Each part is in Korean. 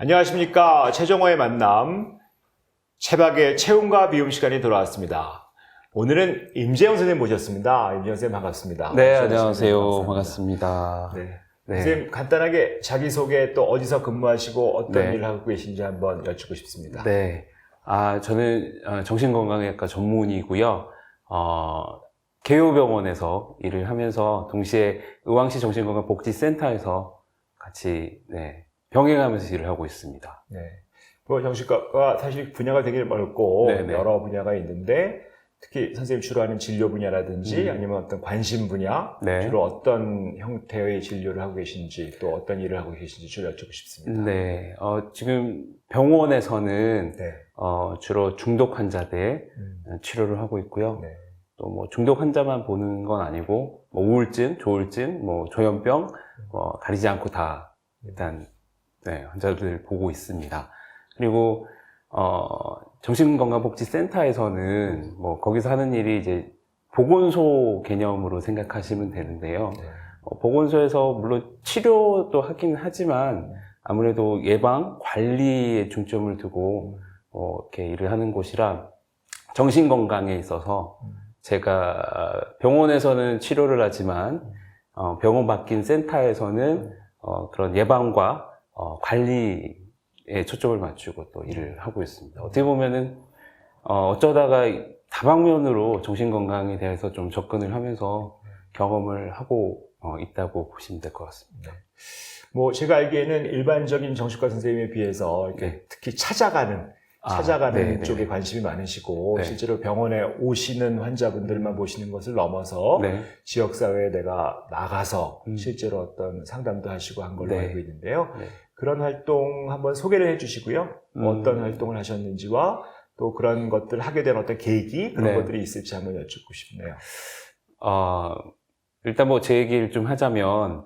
안녕하십니까. 최정호의 만남, 채박의 체온과 비움 시간이 돌아왔습니다. 오늘은 임재영 선생님 모셨습니다. 임재영 선생님 반갑습니다. 네, 안녕하세요. 반갑습니다. 네. 네. 선생님 간단하게 자기소개 또 어디서 근무하시고 어떤 네. 일을 하고 계신지 한번 여쭙고 싶습니다. 네. 저는 정신건강의학과 전문의고요. 개요병원에서 일을 하면서 동시에 의왕시 정신건강복지센터에서 같이 병행하면서 일을 하고 있습니다. 네. 뭐 정신과가 사실 분야가 되게 넓고 네네. 여러 분야가 있는데 특히 선생님 주로 하는 진료 분야라든지 아니면 어떤 관심 분야, 네. 주로 어떤 형태의 진료를 하고 계신지 또 어떤 일을 하고 계신지 좀 여쭙고 싶습니다. 네. 지금 병원에서는 네. 주로 중독 환자들 치료를 하고 있고요. 네. 또 뭐 중독 환자만 보는 건 아니고 뭐 우울증, 조울증, 뭐 조현병 가리지 않고 다 일단 환자들 보고 있습니다. 그리고 정신건강복지센터에서는 뭐 거기서 하는 일이 이제 보건소 개념으로 생각하시면 되는데요. 네. 보건소에서 물론 치료도 하긴 하지만 아무래도 예방, 관리에 중점을 두고 이렇게 일을 하는 곳이라 정신건강에 있어서 제가 병원에서는 치료를 하지만 병원 바뀐 센터에서는 그런 예방과 관리에 초점을 맞추고 또 일을 하고 있습니다. 어떻게 보면은 어쩌다가 다방면으로 정신건강에 대해서 좀 접근을 하면서 경험을 하고 있다고 보시면 될 것 같습니다. 뭐 제가 알기에는 일반적인 정신과 선생님에 비해서 이렇게 네. 특히 찾아가는 네네. 쪽에 관심이 많으시고 네. 실제로 병원에 오시는 환자분들만 보시는 것을 넘어서 네. 지역사회에 내가 나가서 음. 실제로 어떤 상담도 하시고 한 걸로 네. 알고 있는데요. 네. 그런 활동 한번 소개를 해주시고요. 어떤 활동을 하셨는지와 또 그런 것들 하게 된 어떤 계기 그런 네. 것들이 있을지 한번 여쭙고 싶네요. 일단 뭐 제 얘기를 좀 하자면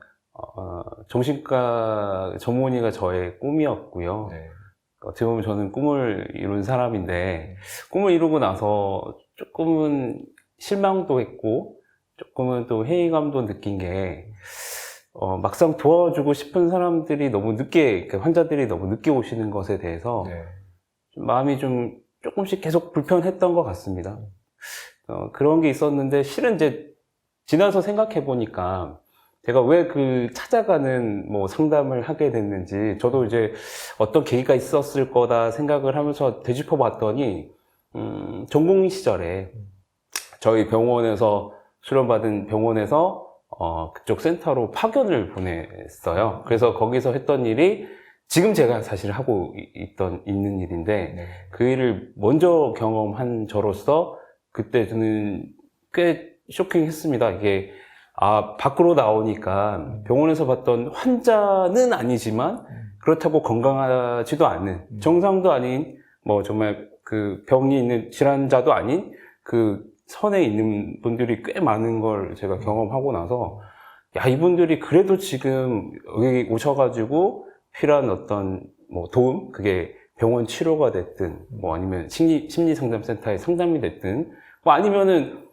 정신과 전문의가 저의 꿈이었고요. 네. 어떻게 보면 저는 꿈을 이룬 사람인데 꿈을 이루고 나서 조금은 실망도 했고 조금은 또 회의감도 느낀 게 막상 도와주고 싶은 사람들이 너무 늦게, 환자들이 너무 늦게 오시는 것에 대해서 네. 좀 마음이 좀 조금씩 계속 불편했던 것 같습니다. 그런 게 있었는데 실은 이제 지나서 생각해 보니까 제가 왜 그 찾아가는 뭐 상담을 하게 됐는지 저도 이제 어떤 계기가 있었을 거다 생각을 하면서 되짚어 봤더니 전공 시절에 저희 병원에서 수련받은 병원에서 그쪽 센터로 파견을 보냈어요. 그래서 거기서 했던 일이 지금 제가 사실 하고 있는 일인데 네. 그 일을 먼저 경험한 저로서 그때 저는 꽤 쇼킹했습니다. 이게 밖으로 나오니까 병원에서 봤던 환자는 아니지만 그렇다고 건강하지도 않은 정상도 아닌 뭐 정말 그 병이 있는 질환자도 아닌 그 선에 있는 분들이 꽤 많은 걸 제가 경험하고 나서 이분들이 그래도 지금 여기 오셔가지고 필요한 어떤 뭐 도움, 그게 병원 치료가 됐든 뭐 아니면 심리상담센터의 상담이 됐든 뭐 아니면은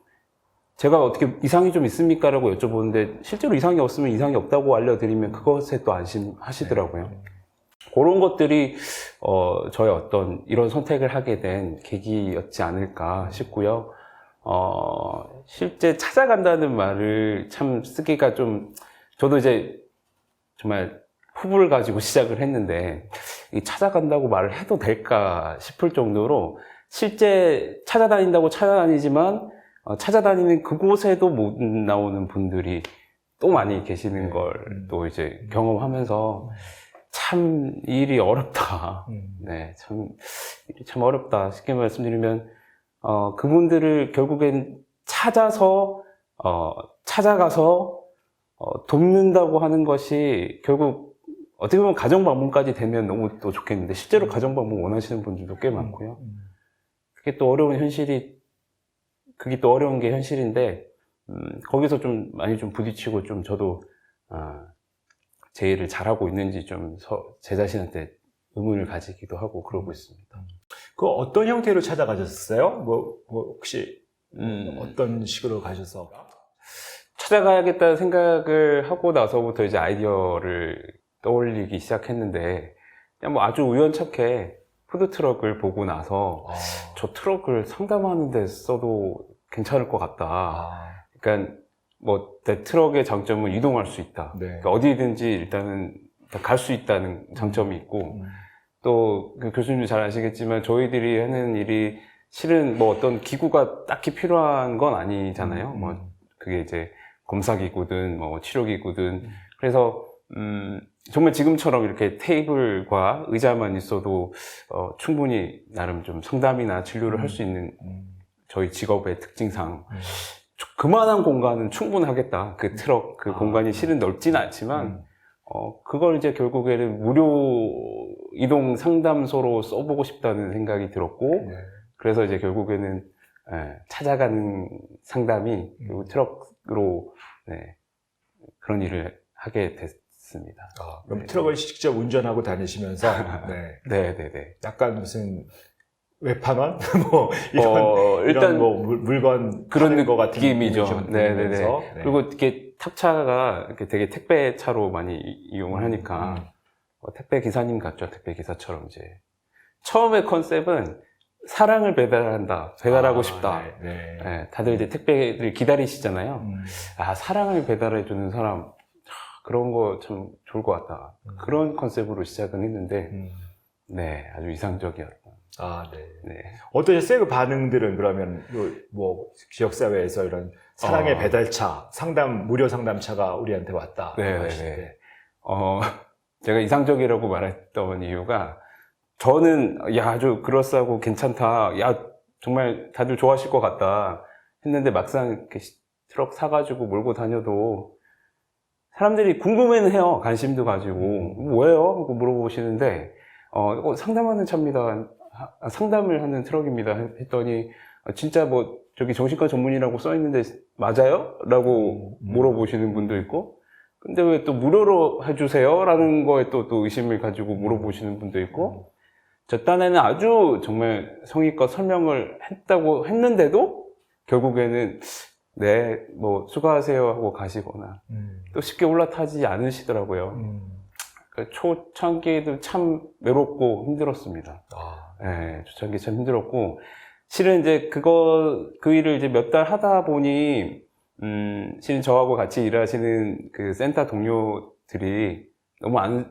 제가 어떻게 이상이 좀 있습니까? 라고 여쭤보는데 실제로 이상이 없으면 이상이 없다고 알려드리면 그것에 또 안심하시더라고요. 그런 것들이 저의 어떤 이런 선택을 하게 된 계기였지 않을까 싶고요. 실제 찾아간다는 말을 참 쓰기가 좀 저도 이제 정말 후불을 가지고 시작을 했는데 이 찾아간다고 말을 해도 될까 싶을 정도로 실제 찾아다닌다고 찾아다니지만 찾아다니는 그곳에도 못 나오는 분들이 또 많이 계시는 걸 또 이제 경험하면서 참 일이 어렵다. 네, 일이 참 어렵다. 쉽게 말씀드리면 그분들을 결국엔 찾아가서 돕는다고 하는 것이 결국 어떻게 보면 가정방문까지 되면 너무 또 좋겠는데 실제로 가정방문 원하시는 분들도 꽤 많고요. 그게 또 어려운 게 현실인데 거기서 좀 많이 좀 부딪히고 좀 저도 제 일을 잘하고 있는지 좀 제 자신한테 의문을 가지기도 하고 그러고 있습니다. 그 어떤 형태로 찾아가셨어요? 뭐 혹시 어떤 식으로 가셔서? 찾아가야겠다는 생각을 하고 나서부터 이제 아이디어를 떠올리기 시작했는데 그냥 뭐 아주 우연찮게 푸드트럭을 보고 나서 저 트럭을 상담하는 데 써도 괜찮을 것 같다. 그러니까 뭐 내 트럭의 장점은 이동할 수 있다. 네. 그러니까 어디든지 일단은 갈 수 있다는 장점이 있고 또 그 교수님도 잘 아시겠지만 저희들이 하는 일이 실은 뭐 어떤 기구가 딱히 필요한 건 아니잖아요. 뭐 그게 이제 검사기구든 뭐 치료기구든 그래서 정말 지금처럼 이렇게 테이블과 의자만 있어도 충분히 나름 좀 상담이나 진료를 할 수 있는 저희 직업의 특징상 그만한 공간은 충분하겠다. 그 트럭 그 공간이 실은 넓지는 않지만 그걸 이제 결국에는 무료 이동 상담소로 써보고 싶다는 생각이 들었고 그래서 이제 결국에는 찾아가는 상담이 결국 트럭으로 그런 일을 하게 됐습니다. 그럼 네. 트럭을 직접 운전하고 다니시면서 네네네. 약간 무슨 외판원 뭐 이런 일단 뭐 물건 그런 파는 거 같은 느낌이죠. 좀 네네네. 들으면서, 그리고 이렇게 탁차가 이렇게 되게 택배 차로 많이 이용을 하니까 택배 기사님 같죠. 택배 기사처럼 이제 처음에 컨셉은 사랑을 배달한다, 배달하고 싶다. 네, 다들 이제 택배를 기다리시잖아요. 사랑을 배달해주는 사람, 그런 거 참 좋을 것 같다. 그런 컨셉으로 시작은 했는데, 네, 아주 이상적이었다. 네. 어떠셨어요? 그 반응들은 그러면 뭐 지역사회에서 이런 사랑의 배달차, 무료 상담차가 우리한테 왔다. 네네네. 제가 이상적이라고 말했던 이유가 저는 아주 그럴싸하고 괜찮다. 정말 다들 좋아하실 것 같다. 했는데 막상 이렇게 트럭 사가지고 몰고 다녀도 사람들이 궁금해는 해요. 관심도 가지고. 뭐예요? 하고 물어보시는데, 상담하는 차입니다. 상담을 하는 트럭입니다. 했더니, 진짜 뭐, 저기 정신과 전문이라고 써있는데, 맞아요? 라고 물어보시는 분도 있고, 근데 왜 또 무료로 해주세요? 라는 거에 또 의심을 가지고 물어보시는 분도 있고, 저 딴에는 아주 정말 성의껏 설명을 했는데도, 결국에는, 네, 뭐, 수고하세요 하고 가시거나, 또 쉽게 올라타지 않으시더라고요. 그러니까 초창기에도 참 외롭고 힘들었습니다. 네, 초창기 참 힘들었고, 실은 이제 그 일을 이제 몇 달 하다 보니, 실은 저하고 같이 일하시는 그 센터 동료들이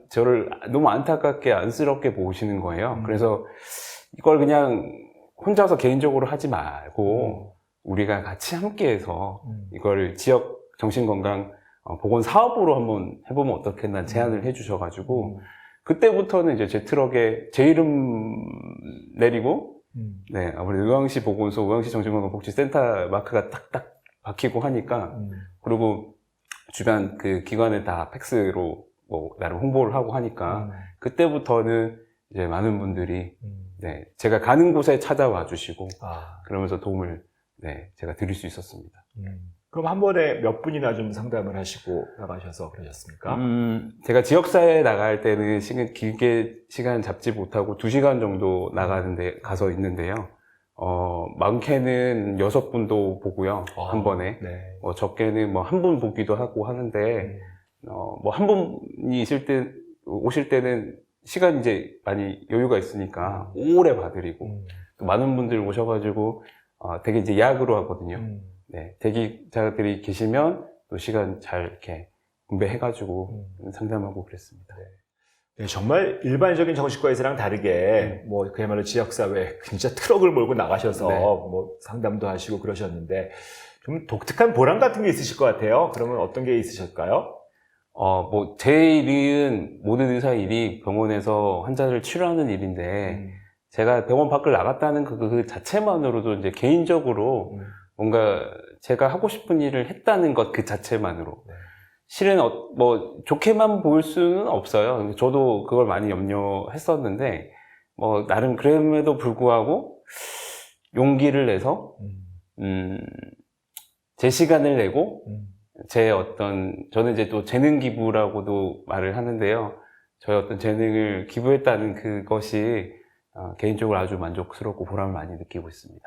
저를 너무 안타깝게 안쓰럽게 보시는 거예요. 그래서 이걸 그냥 혼자서 개인적으로 하지 말고, 우리가 같이 함께해서 이걸 지역 정신건강 보건 사업으로 한번 해보면 어떻겠나 제안을 해주셔가지고 그때부터는 이제 제 트럭에 제 이름 내리고 네 아무래도 의왕시 보건소, 의왕시 정신건강복지센터 마크가 딱딱 박히고 하니까 그리고 주변 그 기관에 다 팩스로 뭐 나름 홍보를 하고 하니까 그때부터는 이제 많은 분들이 네 제가 가는 곳에 찾아와 주시고 그러면서 도움을 제가 드릴 수 있었습니다. 그럼 한 번에 몇 분이나 좀 상담을 하시고 나가셔서 그러셨습니까? 제가 지역사회에 나갈 때는 길게 시간 잡지 못하고 2시간 정도 가서 있는데요. 많게는 6분도 보고요. 한 번에. 적게는 뭐 한 분 보기도 하고 하는데, 뭐 한 분이 오실 때는 시간 이제 많이 여유가 있으니까 오래 봐드리고, 또 많은 분들 오셔가지고, 되게 이제 예약으로 하거든요. 네, 대기자들이 계시면 또 시간 잘 이렇게 분배해가지고 상담하고 그랬습니다. 네, 정말 일반적인 정신과에서랑 다르게 뭐 그야말로 지역사회 진짜 트럭을 몰고 나가셔서 뭐 상담도 하시고 그러셨는데 좀 독특한 보람 같은 게 있으실 것 같아요. 그러면 어떤 게 있으실까요? 뭐 제 일은 모든 의사의 일이 병원에서 환자를 치료하는 일인데 제가 병원 밖을 나갔다는 그 자체만으로도 이제 개인적으로 뭔가 제가 하고 싶은 일을 했다는 것 그 자체만으로 실은 뭐 좋게만 볼 수는 없어요. 저도 그걸 많이 염려했었는데 뭐 나름 그럼에도 불구하고 용기를 내서 제 시간을 내고 저는 이제 또 재능 기부라고도 말을 하는데요. 저의 어떤 재능을 기부했다는 그것이 개인적으로 아주 만족스럽고 보람을 많이 느끼고 있습니다.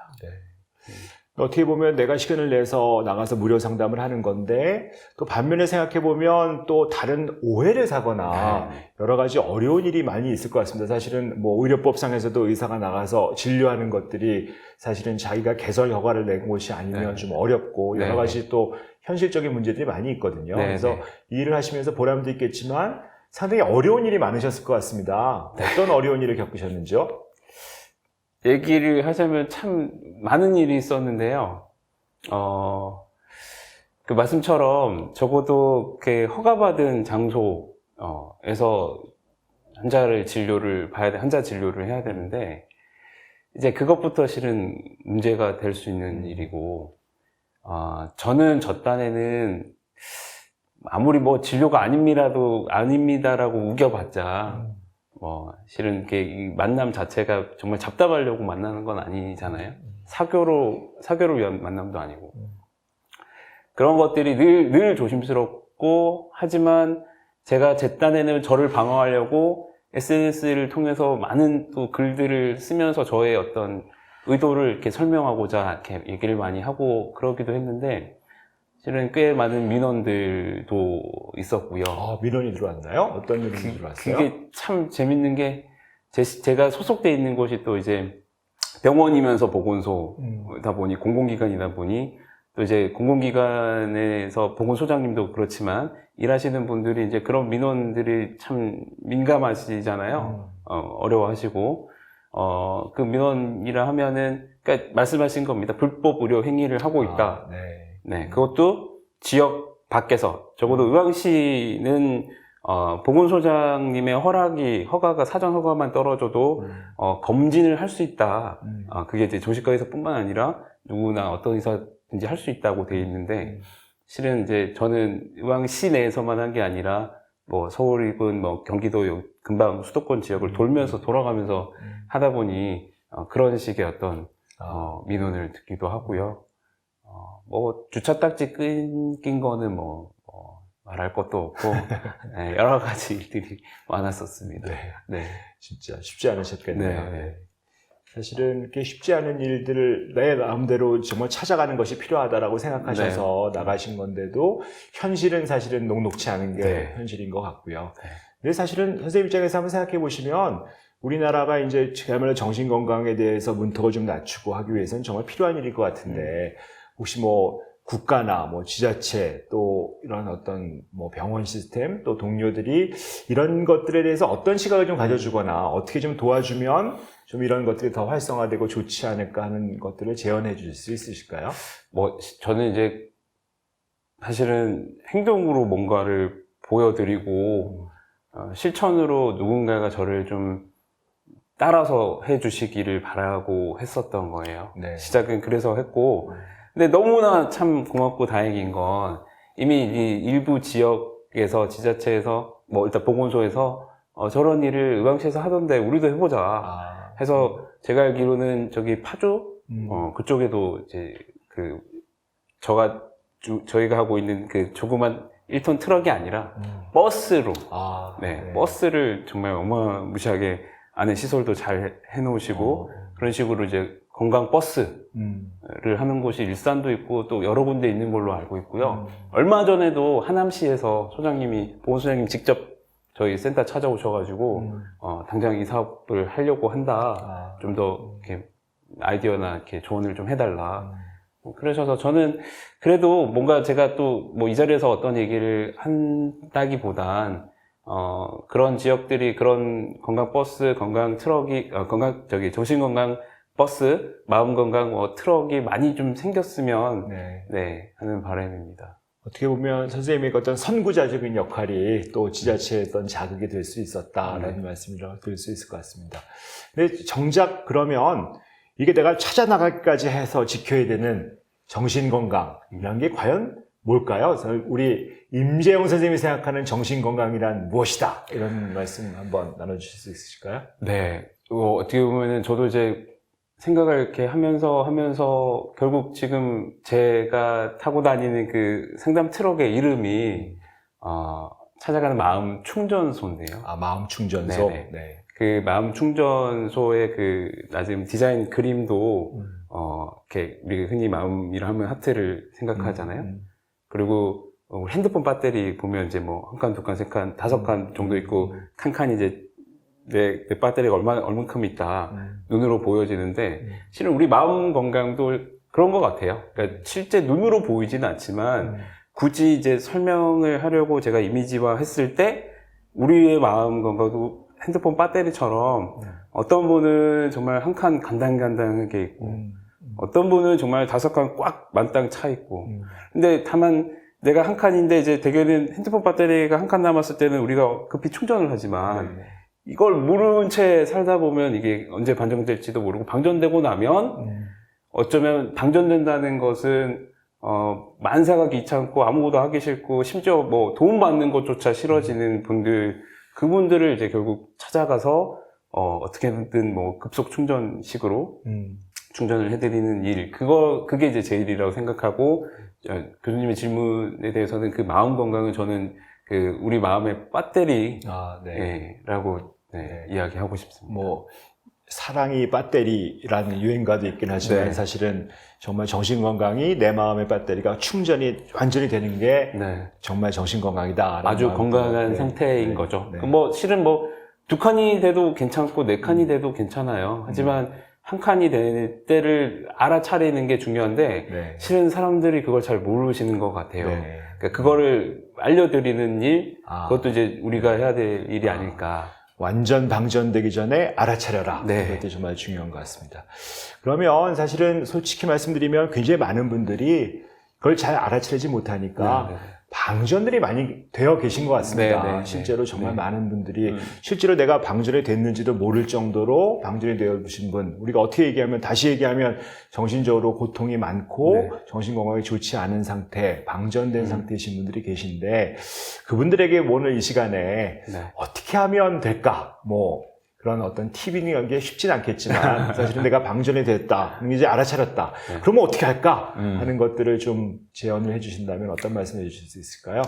어떻게 보면 내가 시간을 내서 나가서 무료 상담을 하는 건데 또 반면에 생각해 보면 또 다른 오해를 사거나 여러 가지 어려운 일이 많이 있을 것 같습니다. 사실은 뭐 의료법상에서도 의사가 나가서 진료하는 것들이 사실은 자기가 개설 허가를 낸 곳이 아니면 좀 어렵고 여러 가지 또 현실적인 문제들이 많이 있거든요. 그래서 이 일을 하시면서 보람도 있겠지만 상당히 어려운 일이 많으셨을 것 같습니다. 어떤 어려운 일을 겪으셨는지요? 얘기를 하자면 참 많은 일이 있었는데요. 그 말씀처럼 적어도 그 허가받은 장소에서 환자 진료를 해야 되는데, 이제 그것부터 실은 문제가 될 수 있는 일이고, 저는 저 딴에는 아무리 뭐 진료가 아닙니다라고 우겨봤자, 실은 이렇게 이 만남 자체가 정말 잡담하려고 만나는 건 아니잖아요. 사교를 위한 만남도 아니고. 그런 것들이 늘 조심스럽고, 하지만 제가 제 딴에는 저를 방어하려고 SNS를 통해서 많은 또 글들을 쓰면서 저의 어떤 의도를 이렇게 설명하고자 이렇게 얘기를 많이 하고 그러기도 했는데, 실은 꽤 많은 민원들도 있었고요. 민원이 들어왔나요? 어떤 민원이 들어왔어요? 그게 참 재밌는 게, 제가 소속돼 있는 곳이 또 이제 병원이면서 보건소다 보니, 공공기관이다 보니, 또 이제 공공기관에서 보건소장님도 그렇지만, 일하시는 분들이 이제 그런 민원들이 참 민감하시잖아요. 어려워하시고, 그 민원이라 하면은, 그러니까 말씀하신 겁니다. 불법 의료 행위를 하고 있다. 네, 그것도 지역 밖에서, 적어도 의왕시는, 보건소장님의 허가가 사전 허가만 떨어져도, 검진을 할 수 있다. 그게 이제 조직과에서뿐만 아니라 누구나 어떤 의사든지 할 수 있다고 돼 있는데, 실은 이제 저는 의왕시 내에서만 한 게 아니라, 뭐 서울이건 뭐 경기도 근방 수도권 지역을 돌아가면서 하다 보니, 그런 식의 어떤, 민원을 듣기도 하고요. 뭐 주차 딱지 끊긴 거는 말할 것도 없고, 네, 여러 가지 일들이 많았었습니다. 네. 진짜 쉽지 않으셨겠네요. 네. 사실은 이렇게 쉽지 않은 일들을 내 마음대로 정말 찾아가는 것이 필요하다라고 생각하셔서 나가신 건데도 현실은 사실은 녹록치 않은 게 현실인 것 같고요. 근데 사실은 선생님 입장에서 한번 생각해 보시면 우리나라가 이제 그야말로 정신건강에 대해서 문턱을 좀 낮추고 하기 위해서는 정말 필요한 일일 것 같은데, 혹시 뭐 국가나 뭐 지자체 또 이런 어떤 뭐 병원 시스템 또 동료들이 이런 것들에 대해서 어떤 시각을 좀 가져주거나 어떻게 좀 도와주면 좀 이런 것들이 더 활성화되고 좋지 않을까 하는 것들을 제언해 주실 수 있으실까요? 저는 이제 사실은 행동으로 뭔가를 보여드리고 실천으로 누군가가 저를 좀 따라서 해주시기를 바라고 했었던 거예요. 시작은 그래서 했고, 근데 너무나 참 고맙고 다행인 건 이미 이 일부 지역에서 지자체에서 뭐 일단 보건소에서 저런 일을 의왕시에서 하던데 우리도 해보자 해서, 제가 알기로는 저기 파주 그쪽에도 이제 저희가 하고 있는 그 조그만 1톤 트럭이 아니라 버스로 버스를 정말 어마무시하게 안에 시설도 잘 해놓으시고 그런 식으로 이제 관광 버스를 하는 곳이 일산도 있고 또 여러 군데 있는 걸로 알고 있고요. 얼마 전에도 하남시에서 보건소장님 직접 저희 센터 찾아오셔가지고 당장 이 사업을 하려고 한다. 좀 더 이렇게 아이디어나 이렇게 조언을 좀 해달라. 그러셔서 저는 그래도 뭔가 제가 또 뭐 이 자리에서 어떤 얘기를 한다기보단 그런 지역들이 그런 관광버스, 정신건강 버스, 마음건강 트럭이 많이 좀 생겼으면 하는 바람입니다. 어떻게 보면 선생님의 어떤 선구자적인 역할이 또 지자체의 어떤 자극이 될 수 있었다라는 말씀을 드릴 수 있을 것 같습니다. 근데 정작 그러면 이게 내가 찾아나가기까지 해서 지켜야 되는 정신건강, 이런 게 과연 뭘까요? 우리 임재영 선생님이 생각하는 정신건강이란 무엇이다? 이런 말씀 한번 나눠주실 수 있으실까요? 네. 어떻게 보면은 저도 이제 생각을 이렇게 하면서 결국 지금 제가 타고 다니는 그 상담 트럭의 이름이 찾아가는 마음 충전소인데요. 마음 충전소? 그 마음 충전소의 나 지금 디자인 그림도 이렇게 우리가 흔히 마음이라 하면 하트를 생각하잖아요. 그리고 핸드폰 배터리 보면 이제 뭐 한 칸, 두 칸, 세 칸, 다섯 칸 정도 있고 한 칸이 이제 내 배터리가 얼만큼 있다 눈으로 보여지는데 실은 우리 마음 건강도 그런 것 같아요. 그러니까 실제 눈으로 보이지는 않지만 굳이 이제 설명을 하려고 제가 이미지화 했을 때 우리의 마음 건강도 핸드폰 배터리처럼 어떤 분은 정말 한 칸 간당간당하게 있고 어떤 분은 정말 다섯 칸 꽉 만땅 차 있고 근데 다만 내가 한 칸인데 이제 대개는 핸드폰 배터리가 한 칸 남았을 때는 우리가 급히 충전을 하지만 이걸 모르는 채 살다 보면 이게 언제 방전될지도 모르고 방전되고 나면 어쩌면 방전된다는 것은 만사가 귀찮고 아무것도 하기 싫고 심지어 뭐 도움 받는 것조차 싫어지는 분들 그분들을 이제 결국 찾아가서 어떻게든 뭐 급속 충전식으로 충전을 해드리는 일 그게 이제 제 일이라고 생각하고 교수님의 질문에 대해서는 그 마음 건강은 저는 그 우리 마음의 배터리라고 이야기하고 싶습니다. 뭐 사랑이 배터리라는 유행가도 있긴 하지만 네. 사실은 정말 정신 건강이 내 마음의 배터리가 충전이 완전히 되는 게 정말 정신 건강이다. 아주 건강한 상태인 거죠. 뭐 실은 뭐 두 칸이 돼도 괜찮고 네 칸이 돼도 괜찮아요. 하지만 한 칸이 될 때를 알아차리는 게 중요한데 실은 사람들이 그걸 잘 모르시는 것 같아요. 그러니까 그거를 알려드리는 일, 그것도 이제 우리가 해야 될 일이 아닐까. 완전 방전되기 전에 알아차려라. 그것도 정말 중요한 것 같습니다. 그러면 사실은 솔직히 말씀드리면 굉장히 많은 분들이 그걸 잘 알아차리지 못하니까 방전들이 많이 되어 계신 것 같습니다. 실제로 정말 많은 분들이 실제로 내가 방전이 됐는지도 모를 정도로 방전이 되어 계신 분, 우리가 어떻게 얘기하면 다시 얘기하면 정신적으로 고통이 많고 정신 건강이 좋지 않은 상태, 방전된 상태이신 분들이 계신데 그분들에게 오늘 이 시간에 어떻게 하면 될까? 뭐 그런 어떤 팁이라는 게 쉽진 않겠지만 사실은 내가 방전이 됐다, 이제 알아차렸다. 그러면 어떻게 할까? 하는 것들을 좀 제언을 해주신다면 어떤 말씀을 해주실 수 있을까요?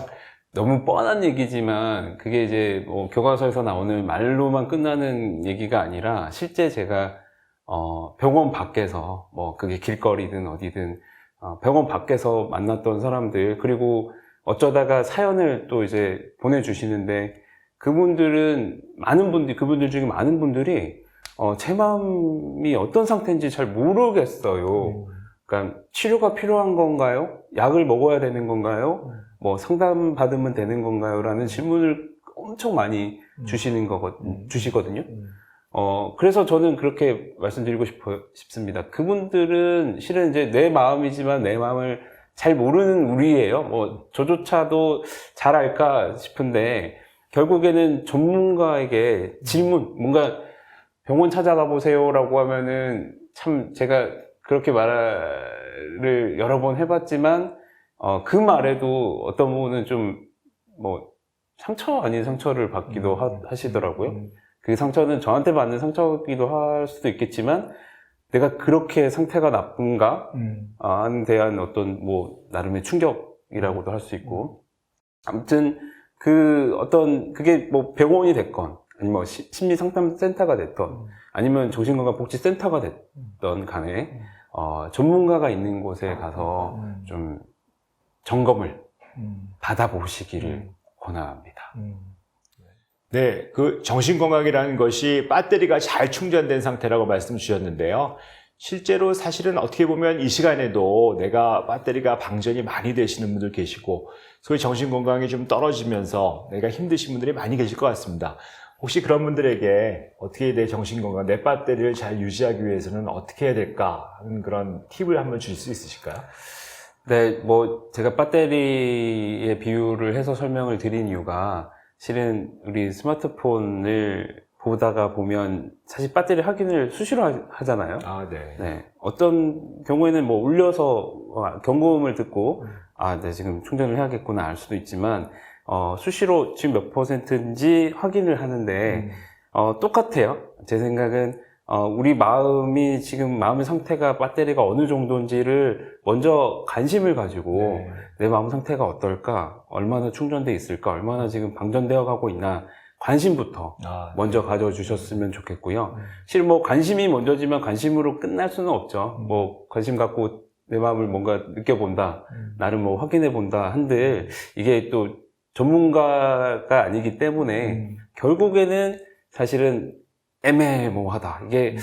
너무 뻔한 얘기지만 그게 이제 뭐 교과서에서 나오는 말로만 끝나는 얘기가 아니라 실제 제가 병원 밖에서 뭐 그게 길거리든 어디든 병원 밖에서 만났던 사람들 그리고 어쩌다가 사연을 또 이제 보내주시는데 그분들 중에 많은 분들이 제 마음이 어떤 상태인지 잘 모르겠어요. 그러니까 치료가 필요한 건가요? 약을 먹어야 되는 건가요? 뭐 상담 받으면 되는 건가요? 라는 질문을 엄청 많이 주시거든요. 그래서 저는 그렇게 말씀드리고 싶습니다. 그분들은 실은 이제 내 마음이지만 내 마음을 잘 모르는 우리예요. 뭐 저조차도 잘 알까 싶은데 결국에는 전문가에게 질문, 뭔가 병원 찾아가 보세요라고 하면은 참 제가 그렇게 말을 여러 번 해봤지만 그 말에도 어떤 부분은 좀 뭐 상처 아닌 상처를 받기도 하시더라고요. 그 상처는 저한테 받는 상처이기도 할 수도 있겠지만 내가 그렇게 상태가 나쁜가? 에 대한 어떤 뭐 나름의 충격이라고도 할 수 있고 아무튼 그게 뭐 병원이 됐건, 아니면 뭐 심리상담센터가 됐던, 아니면 정신건강복지센터가 됐던 간에, 전문가가 있는 곳에 가서 좀 점검을 받아보시기를 권합니다. 네, 그 정신건강이라는 것이 배터리가 잘 충전된 상태라고 말씀 주셨는데요. 실제로 사실은 어떻게 보면 이 시간에도 내가 배터리가 방전이 많이 되시는 분들 계시고 소위 정신건강이 좀 떨어지면서 내가 힘드신 분들이 많이 계실 것 같습니다. 혹시 그런 분들에게 어떻게 내 정신건강, 내 배터리를 잘 유지하기 위해서는 어떻게 해야 될까 하는 그런 팁을 한번 줄 수 있으실까요? 네, 뭐 제가 배터리의 비유를 해서 설명을 드린 이유가 실은 우리 스마트폰을 보다가 보면 사실 배터리 확인을 수시로 하잖아요. 네. 어떤 경우에는 뭐 울려서 경고음을 듣고 네, 지금 충전을 해야겠구나 알 수도 있지만 수시로 지금 몇 %인지 확인을 하는데 똑같아요. 제 생각은 우리 마음이 지금 마음의 상태가 배터리가 어느 정도인지를 먼저 관심을 가지고 내 마음 상태가 어떨까, 얼마나 충전돼 있을까, 얼마나 지금 방전되어 가고 있나 관심부터 아, 먼저 가져주셨으면 좋겠고요. 실은 뭐 관심이 먼저지만 관심으로 끝날 수는 없죠. 뭐 관심 갖고 내 마음을 뭔가 느껴본다, 나를 뭐 확인해본다 한들 이게 또 전문가가 아니기 때문에 결국에는 사실은 애매모호하다. 이게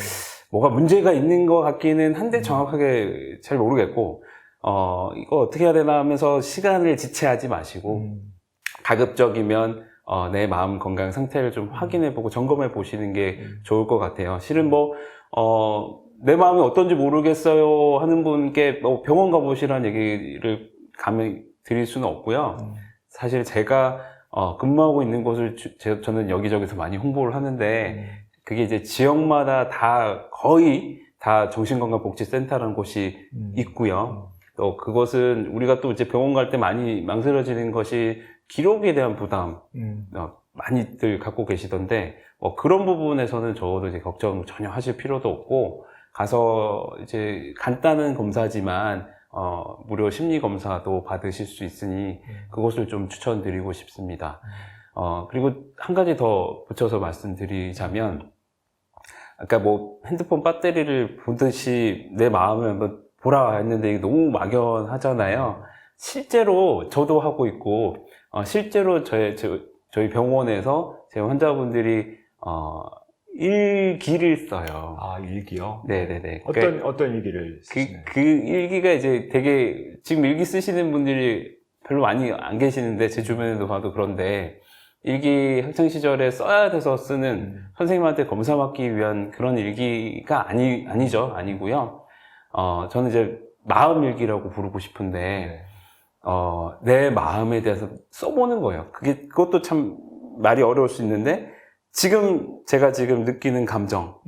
뭐가 문제가 있는 것 같기는 한데 정확하게 잘 모르겠고, 이거 어떻게 해야 되나 하면서 시간을 지체하지 마시고, 가급적이면, 내 마음 건강 상태를 좀 확인해보고 점검해 보시는 게 좋을 것 같아요. 실은 뭐, 내 마음이 어떤지 모르겠어요 하는 분께 뭐 병원 가보시라는 얘기를 감히 드릴 수는 없고요. 사실 제가, 근무하고 있는 곳을 저는 여기저기서 많이 홍보를 하는데, 그게 이제 지역마다 거의 다 정신건강복지센터라는 곳이 있고요. 또 그것은 우리가 또 이제 병원 갈 때 많이 망설여지는 것이 기록에 대한 부담, 많이들 갖고 계시던데, 그런 부분에서는 적어도 이제 걱정 전혀 하실 필요도 없고, 가서 이제 간단한 검사지만, 무료 심리검사도 받으실 수 있으니, 그것을 좀 추천드리고 싶습니다. 그리고 한 가지 더 붙여서 말씀드리자면, 아까 뭐 핸드폰 배터리를 보듯이 내 마음을 한번 보라 했는데 이게 너무 막연하잖아요. 실제로 저도 하고 있고, 실제로 저희 병원에서 제 환자분들이, 일기를 써요. 아, 일기요? 네네네. 어떤 일기를 쓰시나요? 그 일기가 이제 되게, 지금 일기 쓰시는 분들이 별로 많이 안 계시는데, 제 주변에도 봐도 그런데, 일기 학창시절에 써야 돼서 쓰는 선생님한테 검사 받기 위한 그런 일기가 아니죠. 아니고요. 저는 이제 마음 일기라고 부르고 싶은데, 내 마음에 대해서 써보는 거예요. 그것도 참 말이 어려울 수 있는데, 제가 지금 느끼는 감정.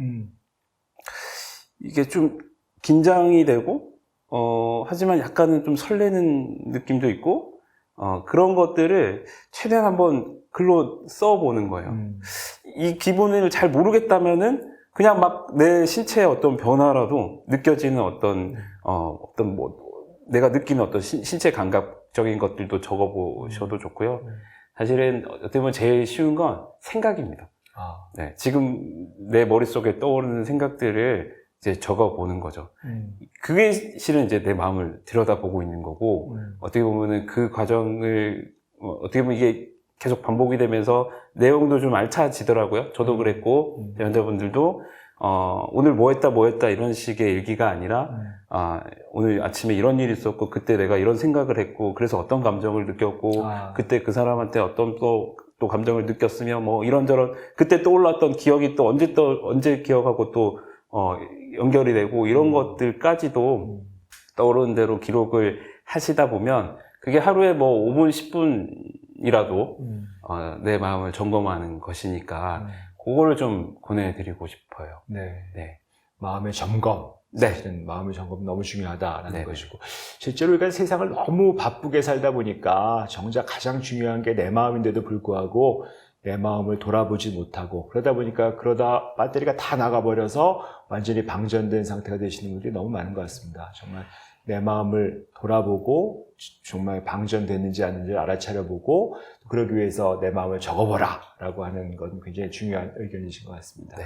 이게 좀 긴장이 되고, 하지만 약간은 좀 설레는 느낌도 있고, 그런 것들을 최대한 한번 글로 써보는 거예요. 이 기분을 잘 모르겠다면은 그냥 막 내 신체의 어떤 변화라도 느껴지는 어떤 뭐 내가 느끼는 어떤 신체 감각적인 것들도 적어보셔도 좋고요. 사실은 어떻게 보면 제일 쉬운 건 생각입니다. 네, 지금 내 머릿속에 떠오르는 생각들을 이제 적어보는 거죠. 그게 실은 이제 내 마음을 들여다보고 있는 거고, 어떻게 보면은 그 과정을, 어떻게 보면 이게 계속 반복이 되면서 내용도 좀 알차지더라고요. 저도 그랬고, 환자분들도, 오늘 뭐 했다 이런 식의 일기가 아니라, 오늘 아침에 이런 일이 있었고, 그때 내가 이런 생각을 했고, 그래서 어떤 감정을 느꼈고, 그때 그 사람한테 어떤 또 감정을 느꼈으며, 뭐 이런저런, 그때 떠올랐던 기억이 또 언제 기억하고 또, 연결이 되고 이런 것들까지도 떠오르는 대로 기록을 하시다 보면 그게 하루에 뭐 5분, 10분이라도 내 마음을 점검하는 것이니까 그거를 좀 권해드리고 싶어요. 네. 네. 마음의 점검. 네. 사실은 마음의 점검 너무 중요하다라는 네. 것이고 실제로 우리가 세상을 너무 바쁘게 살다 보니까 정작 가장 중요한 게 내 마음인데도 불구하고 내 마음을 돌아보지 못하고 그러다 보니까 배터리가 다 나가버려서 완전히 방전된 상태가 되시는 분들이 너무 많은 것 같습니다. 정말 내 마음을 돌아보고 정말 방전됐는지 아닌지 알아차려보고 그러기 위해서 내 마음을 적어보라 라고 하는 건 굉장히 중요한 의견이신 것 같습니다. 네.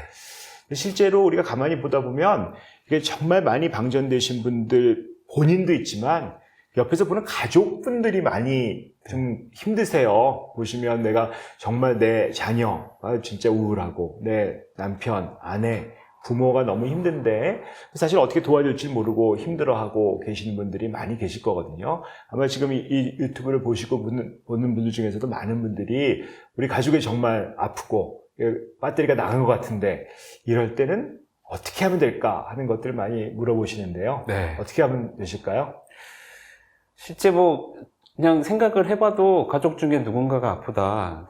실제로 우리가 가만히 보다 보면 이게 정말 많이 방전되신 분들 본인도 있지만 옆에서 보는 가족분들이 많이 좀 힘드세요. 보시면 내가 정말 내 자녀가 진짜 우울하고 내 남편, 아내, 부모가 너무 힘든데 사실 어떻게 도와줄지 모르고 힘들어하고 계시는 분들이 많이 계실 거거든요. 아마 지금 이 유튜브를 보시고 보는 분들 중에서도 많은 분들이 우리 가족이 정말 아프고 배터리가 나간 것 같은데 이럴 때는 어떻게 하면 될까 하는 것들을 많이 물어보시는데요. 네. 어떻게 하면 되실까요? 실제 뭐 그냥 생각을 해봐도 가족 중에 누군가가 아프다.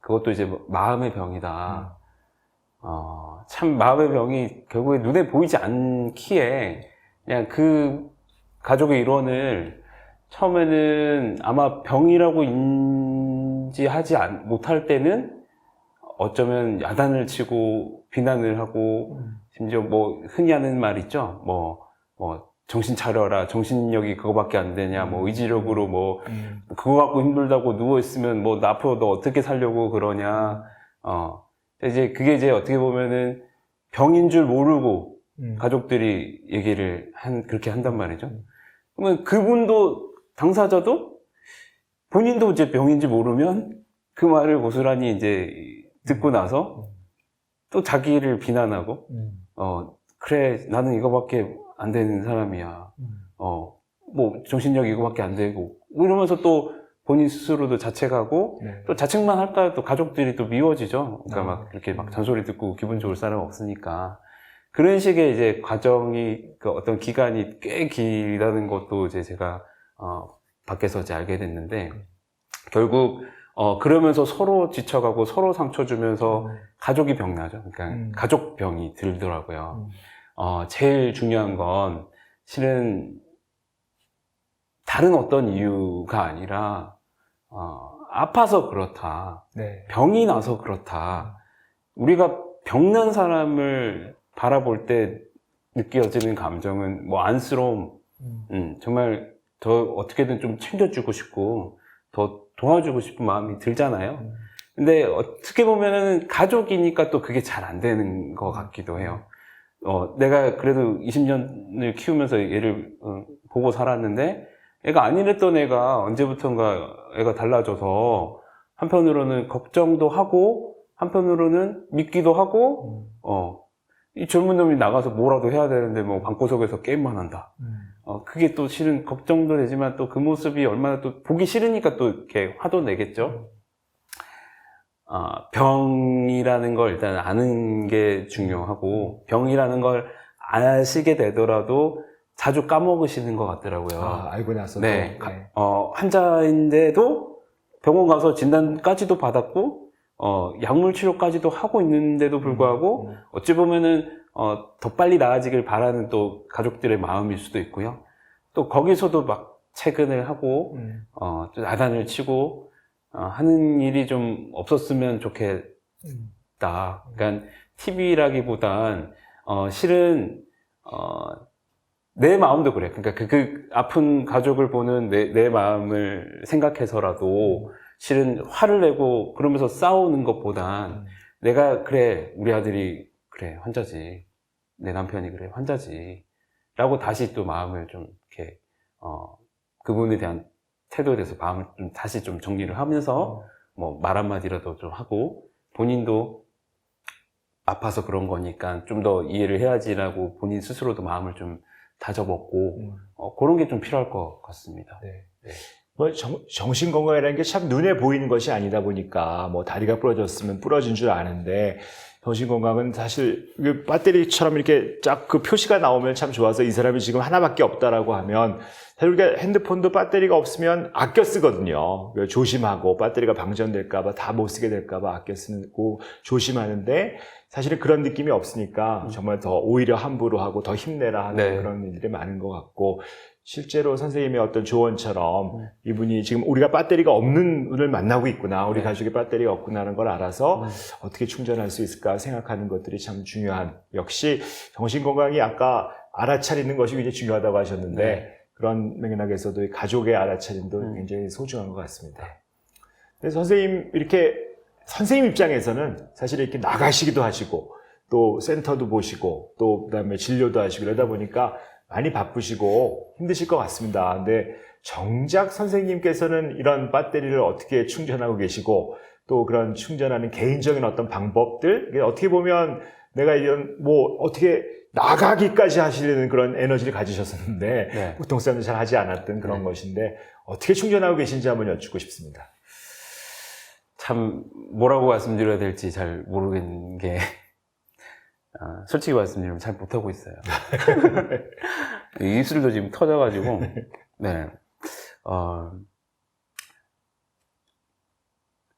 그것도 이제 마음의 병이다. 참 마음의 병이 결국에 눈에 보이지 않기에 그냥 그 가족의 일원을 처음에는 아마 병이라고 인지하지 못할 때는 어쩌면 야단을 치고 비난을 하고 심지어 뭐 흔히 하는 말 있죠. 뭐 정신 차려라. 정신력이 그거밖에 안 되냐. 뭐 의지력으로 뭐 음. 그거 갖고 힘들다고 누워 있으면 뭐 나 앞으로 너 어떻게 살려고 그러냐. 이제 그게 이제 어떻게 보면은 병인 줄 모르고 가족들이 얘기를 그렇게 한단 말이죠. 그러면 그분도 당사자도 본인도 이제 병인지 모르면 그 말을 고스란히 이제 듣고 나서 또 자기를 비난하고 그래 나는 이거밖에 안 되는 사람이야. 뭐 정신력이 이거밖에 안 되고 이러면서 또 본인 스스로도 자책하고 네. 또 자책만 할까 또 가족들이 또 미워지죠. 그러니까 아. 막 이렇게 막 잔소리 듣고 기분 좋을 사람 없으니까 그런 식의 이제 과정이 그 어떤 기간이 꽤 길다는 것도 이제 제가 밖에서 이제 알게 됐는데 결국 그러면서 서로 지쳐가고 서로 상처 주면서 가족이 병나죠. 그러니까 가족 병이 들더라고요. 제일 중요한 건 실은 다른 어떤 이유가 아니라 아파서 그렇다. 네. 병이 나서 그렇다. 우리가 병난 사람을 바라볼 때 느껴지는 감정은 뭐 안쓰러움, 정말 더 어떻게든 좀 챙겨주고 싶고 더 도와주고 싶은 마음이 들잖아요. 근데 어떻게 보면은 가족이니까 또 그게 잘 안 되는 것 같기도 해요. 내가 그래도 20년을 키우면서 얘를 보고 살았는데 애가 아니랬던 애가 언제부턴가 애가 달라져서 한편으로는 걱정도 하고 한편으로는 믿기도 하고 이 젊은 놈이 나가서 뭐라도 해야 되는데 뭐 방구석에서 게임만 한다. 그게 또 실은 걱정도 되지만 또 그 모습이 얼마나 또 보기 싫으니까 또 이렇게 화도 내겠죠. 병이라는 걸 일단 아는 게 중요하고 병이라는 걸 아시게 되더라도 자주 까먹으시는 것 같더라고요. 알고 나서도. 네. 환자인데도 병원 가서 진단까지도 받았고 약물 치료까지도 하고 있는데도 불구하고 어찌 보면은 더 빨리 나아지길 바라는 또 가족들의 마음일 수도 있고요. 또 거기서도 막 퇴근을 하고 또 야단을 치고 하는 일이 좀 없었으면 좋겠다. 그러니까 TV라기보단 실은 내 마음도 그래. 그러니까 그 아픈 가족을 보는 내 마음을 생각해서라도 실은 화를 내고 그러면서 싸우는 것보단 내가 그래 우리 아들이 그래 환자지 내 남편이 그래 환자지 라고 다시 또 마음을 좀 이렇게 그분에 대한 태도에 대해서 마음을 좀 다시 좀 정리를 하면서 뭐 말 한마디라도 좀 하고 본인도 아파서 그런 거니까 좀 더 이해를 해야지라고 본인 스스로도 마음을 좀 다져먹고 그런 게 좀 필요할 것 같습니다. 네. 네. 뭐 정신 건강이라는 게 참 눈에 보이는 것이 아니다 보니까 뭐 다리가 부러졌으면 부러진 줄 아는데 정신 건강은 사실 배터리처럼 이렇게 쫙 그 표시가 나오면 참 좋아서 이 사람이 지금 하나밖에 없다라고 하면 사실 우리가 핸드폰도 배터리가 없으면 아껴 쓰거든요. 조심하고 배터리가 방전될까봐 다 못 쓰게 될까봐 아껴 쓰고 조심하는데 사실은 그런 느낌이 없으니까 정말 더 오히려 함부로 하고 더 힘내라 하는 네. 그런 일들이 많은 것 같고 실제로 선생님의 어떤 조언처럼 이분이 지금 우리가 배터리가 없는 분을 만나고 있구나. 우리 네. 가족이 배터리가 없구나라는 걸 알아서 어떻게 충전할 수 있을까 생각하는 것들이 참 중요한. 역시 정신건강이 아까 알아차리는 것이 굉장히 중요하다고 하셨는데 네. 그런 맥락에서도 이 가족의 알아차림도 굉장히 소중한 것 같습니다. 그래서 선생님 입장에서는 사실 이렇게 나가시기도 하시고 또 센터도 보시고 또 그다음에 진료도 하시고 이러다 보니까 많이 바쁘시고 힘드실 것 같습니다. 근데 정작 선생님께서는 이런 배터리를 어떻게 충전하고 계시고 또 그런 충전하는 개인적인 어떤 방법들, 이게 어떻게 보면 내가 이런 뭐 어떻게 나가기까지 하시려는 그런 에너지를 가지셨었는데 네. 보통 사람들 잘 하지 않았던 그런 것인데 어떻게 충전하고 계신지 한번 여쭙고 싶습니다. 참 뭐라고 말씀드려야 될지 잘 모르겠는 게 솔직히 말씀드리면 잘 못하고 있어요. 입술도 지금 터져가지고 네.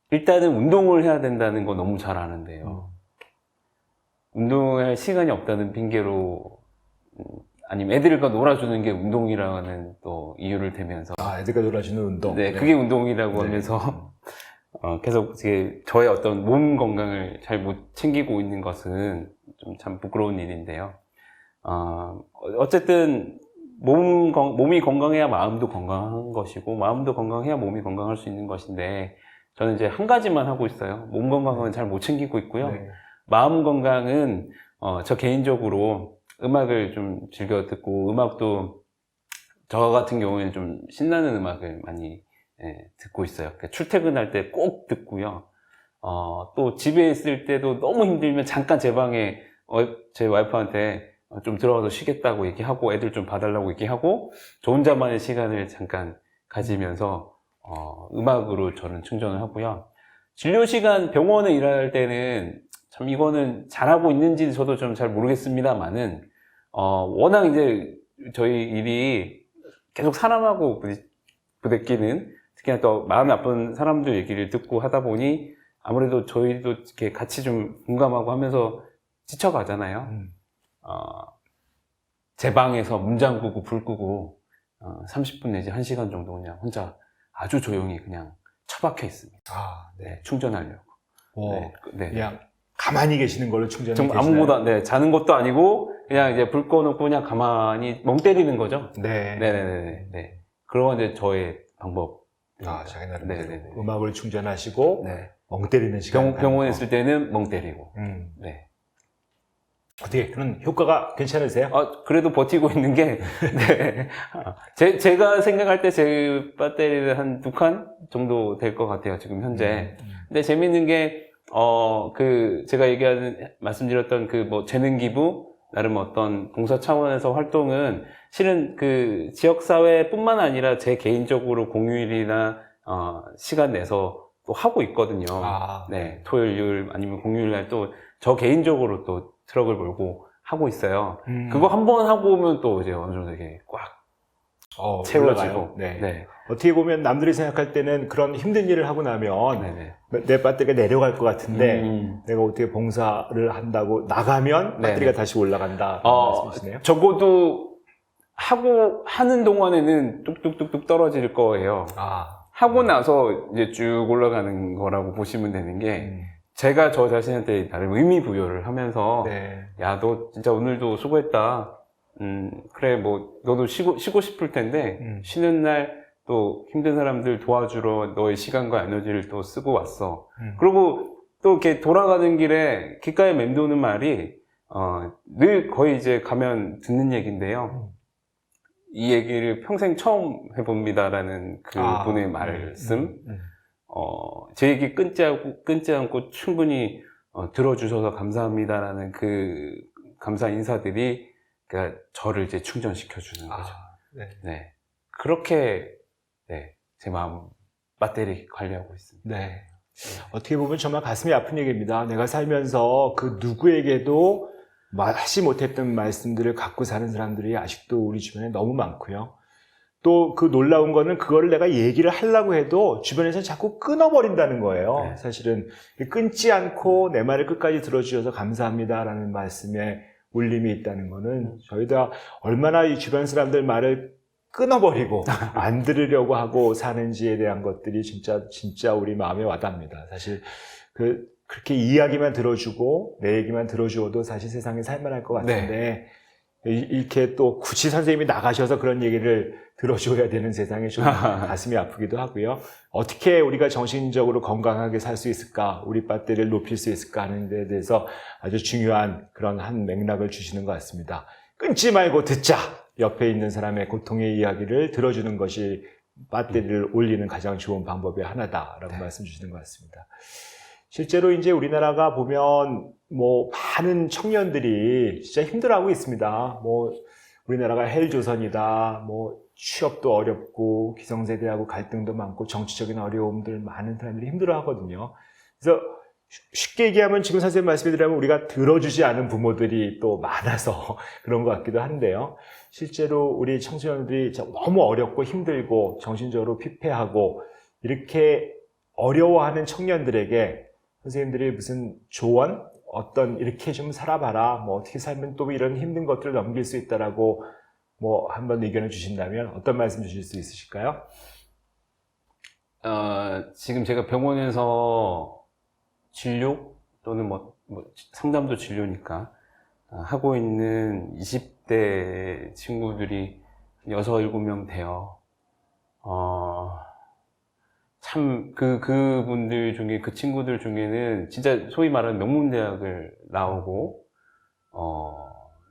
일단은 운동을 해야 된다는 거 너무 잘 아는데요. 운동할 시간이 없다는 핑계로 아니면 애들과 놀아주는 게 운동이라는 또 이유를 대면서 애들과 놀아주는 운동. 네, 그게 운동이라고 하면서 계속 저의 어떤 몸 건강을 잘 못 챙기고 있는 것은 좀 참 부끄러운 일인데요. 어쨌든 몸이 건강해야 마음도 건강한 것이고, 마음도 건강해야 몸이 건강할 수 있는 것인데, 저는 이제 한 가지만 하고 있어요. 몸 건강은 잘 못 챙기고 있고요. 네. 마음 건강은, 저 개인적으로 음악을 좀 즐겨 듣고, 음악도 저 같은 경우에는 좀 신나는 음악을 많이 듣고 있어요. 그러니까 출퇴근할 때 꼭 듣고요. 또 집에 있을 때도 너무 힘들면 잠깐 제 방에 제 와이프한테 좀 들어가서 쉬겠다고 얘기하고 애들 좀 봐달라고 얘기하고 저 혼자만의 시간을 잠깐 가지면서 음악으로 저는 충전을 하고요. 진료 시간 병원에 일할 때는 참 이거는 잘하고 있는지 저도 좀 잘 모르겠습니다만은 워낙 이제 저희 일이 계속 사람하고 부대끼는 특히나 또 마음이 아픈 사람들 얘기를 듣고 하다 보니 아무래도 저희도 이렇게 같이 좀 공감하고 하면서 지쳐가잖아요. 제 방에서 문 잠그고 불 끄고 30분 내지 1시간 정도 그냥 혼자 아주 조용히 그냥 처박혀 있습니다. 아, 네. 충전하려고. 네. 그냥 가만히 계시는 걸로 충전이 좀 되시나요? 아무것도 자는 것도 아니고 그냥 이제 불 꺼놓고 그냥 가만히 멍 때리는 거죠. 네. 네네네. 그런 이제 저의 방법. 자기 나름대로 네네네. 음악을 충전하시고 네. 멍 때리는 시간. 병원에 있을 때는 멍 때리고. 네. 어떻게 그런 효과가 괜찮으세요? 그래도 버티고 있는 게, 네. 제가 생각할 때 제 배터리는 한 2칸 정도 될 것 같아요, 지금 현재. 근데 재밌는 게, 제가 말씀드렸던 재능 기부, 나름 어떤 봉사 차원에서 활동은 실은 지역사회뿐만 아니라 제 개인적으로 공휴일이나, 시간 내서 또 하고 있거든요. 네. 토요일 아니면 공휴일 날 또 저 개인적으로 또 트럭을 몰고 하고 있어요. 그거 한 번 하고 오면 또 이제 어느 정도 되게 꽉 채워지고. 네. 어떻게 보면 남들이 생각할 때는 그런 힘든 일을 하고 나면 내 배터리가 내려갈 것 같은데 내가 어떻게 봉사를 한다고 나가면 배터리가 다시 올라간다. 말씀이시네요. 적어도 하는 동안에는 뚝뚝뚝뚝 떨어질 거예요. 하고 나서 이제 쭉 올라가는 거라고 보시면 되는 게 제가 저 자신한테 나름 의미 부여를 하면서 야, 너 진짜 오늘도 수고했다. 그래, 너도 쉬고 싶을 텐데 쉬는 날 또 힘든 사람들 도와주러 너의 시간과 에너지를 또 쓰고 왔어. 그리고 또 이렇게 돌아가는 길에 귓가에 맴도는 말이 늘 거의 이제 가면 듣는 얘기인데요. 이 얘기를 평생 처음 해봅니다라는 분의 말씀. 제 얘기 끊지 않고 충분히 들어주셔서 감사합니다라는 감사 인사들이 그러니까 저를 이제 충전시켜주는 거죠. 네. 그렇게 제 마음 배터리 관리하고 있습니다. 네. 어떻게 보면 정말 가슴이 아픈 얘기입니다. 내가 살면서 그 누구에게도 하지 못했던 말씀들을 갖고 사는 사람들이 아직도 우리 주변에 너무 많고요. 또 그 놀라운 거는 그거를 내가 얘기를 하려고 해도 주변에서 자꾸 끊어버린다는 거예요. 사실은 끊지 않고 내 말을 끝까지 들어주셔서 감사합니다라는 말씀에 울림이 있다는 거는 저희가 얼마나 이 주변 사람들 말을 끊어버리고 안 들으려고 하고 사는지에 대한 것들이 진짜 우리 마음에 와닿습니다. 사실 그렇게 이야기만 들어주고 내 얘기만 들어주어도 사실 세상이 살만할 것 같은데 이렇게 또 굳이 선생님이 나가셔서 그런 얘기를 들어줘야 되는 세상에 좀 가슴이 아프기도 하고요. 어떻게 우리가 정신적으로 건강하게 살 수 있을까, 우리 배터리를 높일 수 있을까 하는 데 대해서 아주 중요한 그런 한 맥락을 주시는 것 같습니다. 끊지 말고 듣자. 옆에 있는 사람의 고통의 이야기를 들어주는 것이 배터리를 올리는 가장 좋은 방법의 하나다라고 말씀 주시는 것 같습니다. 실제로 이제 우리나라가 보면 많은 청년들이 진짜 힘들어하고 있습니다. 우리나라가 헬조선이다. 취업도 어렵고 기성세대하고 갈등도 많고 정치적인 어려움들 많은 사람들이 힘들어하거든요. 그래서 쉽게 얘기하면 지금 선생님 말씀드리면 우리가 들어주지 않은 부모들이 또 많아서 그런 것 같기도 한데요. 실제로 우리 청소년들이 너무 어렵고 힘들고 정신적으로 피폐하고 이렇게 어려워하는 청년들에게 선생님들이 무슨 조언? 이렇게 좀 살아봐라. 어떻게 살면 또 이런 힘든 것들을 넘길 수 있다라고 한번 의견을 주신다면 어떤 말씀 주실 수 있으실까요? 지금 제가 병원에서 진료 또는 상담도 진료니까 하고 있는 20대 친구들이 6, 7명 돼요. 참, 그분들 중에, 그 친구들 중에는 진짜 소위 말하는 명문대학을 나오고,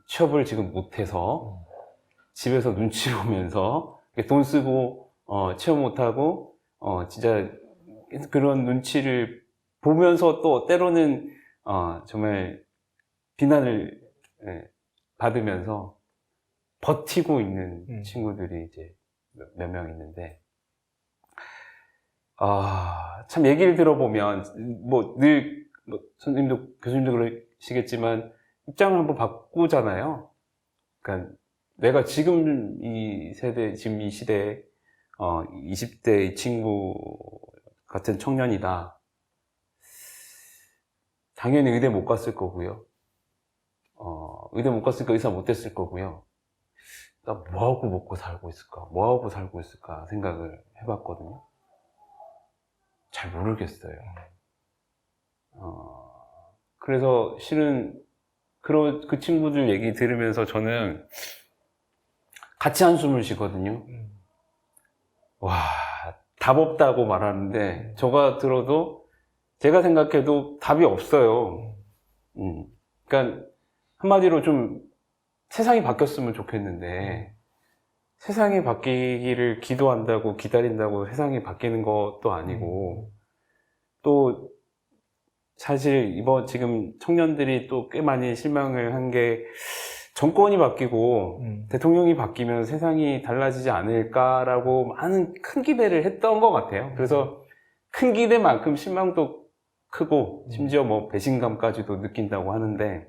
취업을 지금 못해서 집에서 눈치 보면서 돈 쓰고, 취업 못하고, 진짜 그런 눈치를 보면서 또 때로는, 정말 비난을 받으면서 버티고 있는 친구들이 이제 몇 명 있는데, 참 얘기를 들어보면, 선생님도, 교수님도 그러시겠지만, 입장을 한번 바꾸잖아요. 그러니까, 내가 지금 이 세대, 지금 이 시대에, 20대 이 친구 같은 청년이다. 당연히 의대 못 갔을 거고요. 의대 못 갔으니까 의사 못 됐을 거고요. 나 뭐하고 먹고 살고 있을까? 뭐하고 살고 있을까? 생각을 해봤거든요. 잘 모르겠어요. 그래서 실은 그 친구들 얘기 들으면서 저는 같이 한숨을 쉬거든요. 와, 답 없다고 말하는데 저가 들어도 제가 생각해도 답이 없어요. 그러니까 한마디로 좀 세상이 바뀌었으면 좋겠는데 세상이 바뀌기를 기도한다고 기다린다고 세상이 바뀌는 것도 아니고 또 사실 지금 청년들이 또 꽤 많이 실망을 한 게 정권이 바뀌고 대통령이 바뀌면 세상이 달라지지 않을까라고 많은 큰 기대를 했던 것 같아요. 그래서 큰 기대만큼 실망도 크고 심지어 뭐 배신감까지도 느낀다고 하는데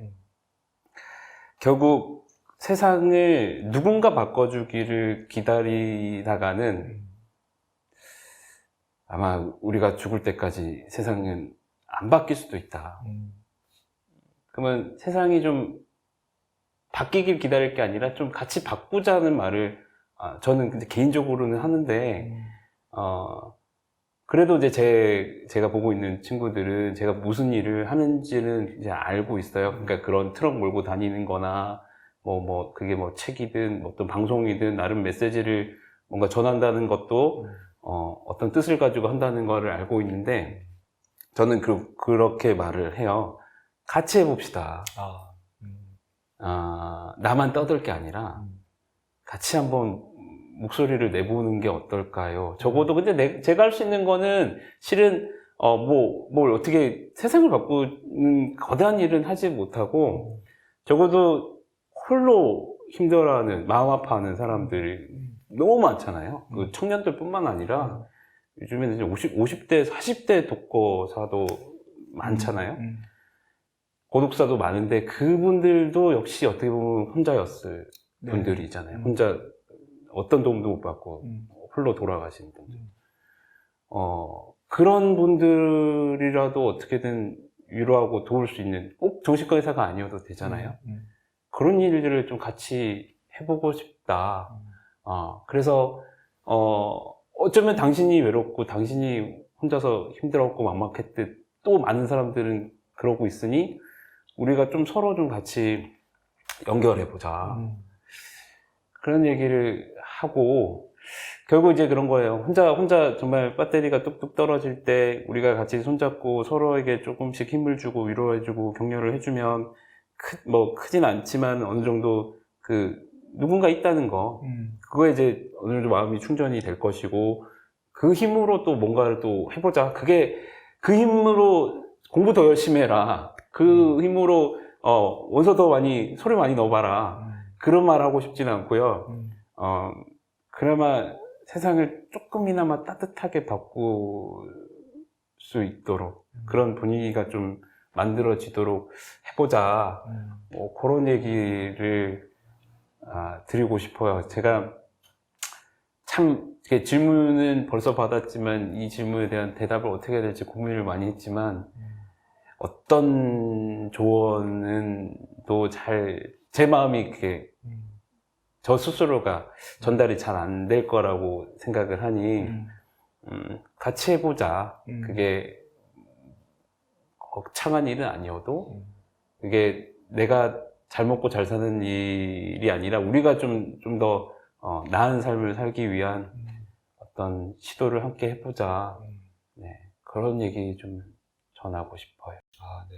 결국 세상을 누군가 바꿔주기를 기다리다가는 아마 우리가 죽을 때까지 세상은 안 바뀔 수도 있다. 그러면 세상이 좀 바뀌길 기다릴 게 아니라 좀 같이 바꾸자는 말을 저는 근데 개인적으로는 하는데 그래도 이제 제가 보고 있는 친구들은 제가 무슨 일을 하는지는 이제 알고 있어요. 그러니까 그런 트럭 몰고 다니는 거나 그게 책이든 어떤 방송이든 나름 메시지를 뭔가 전한다는 것도 어떤 뜻을 가지고 한다는 거를 알고 있는데 저는 그렇게 말을 해요. 같이 해봅시다. 나만 떠들 게 아니라 같이 한번 목소리를 내보는 게 어떨까요? 적어도 근데 제가 할 수 있는 거는 실은 뭘 어떻게 세상을 바꾸는 거대한 일은 하지 못하고 적어도 홀로 힘들어하는 마음 아파하는 사람들이 너무 많잖아요. 그 청년들뿐만 아니라 요즘에는 이제 50대, 40대 독거사도 많잖아요. 고독사도 많은데 그분들도 역시 어떻게 보면 혼자였을 분들이잖아요. 혼자 어떤 도움도 못 받고 홀로 돌아가신 분들. 그런 분들이라도 어떻게든 위로하고 도울 수 있는 꼭 정신과 의사가 아니어도 되잖아요. 그런 일들을 좀 같이 해보고 싶다. 그래서 어쩌면 당신이 외롭고 당신이 혼자서 힘들었고 막막했듯 또 많은 사람들은 그러고 있으니 우리가 좀 서로 좀 같이 연결해보자. 그런 얘기를 하고 결국 이제 그런 거예요. 혼자 정말 배터리가 뚝뚝 떨어질 때 우리가 같이 손잡고 서로에게 조금씩 힘을 주고 위로해주고 격려를 해주면 크진 않지만 어느 정도 누군가 있다는 거. 그거에 이제 어느 정도 마음이 충전이 될 것이고 그 힘으로 또 뭔가를 또 해보자. 그 힘으로 공부 더 열심히 해라. 그 힘으로 원서 더 소리 많이 넣어봐라. 그런 말 하고 싶지는 않고요. 그나마 세상을 조금이나마 따뜻하게 바꿀 수 있도록 그런 분위기가 좀 만들어지도록 해보자. 그런 얘기를 드리고 싶어요. 제가 참 질문은 벌써 받았지만 이 질문에 대한 대답을 어떻게 해야 될지 고민을 많이 했지만 어떤 조언은 또 제 마음이 저 스스로가 전달이 잘 안 될 거라고 생각을 하니 같이 해보자. 그게 거창한 일은 아니어도 그게 내가 잘 먹고 잘 사는 일이 아니라 우리가 좀 더 나은 삶을 살기 위한 어떤 시도를 함께 해보자. 네, 그런 얘기 좀 전하고 싶어요. 아, 네.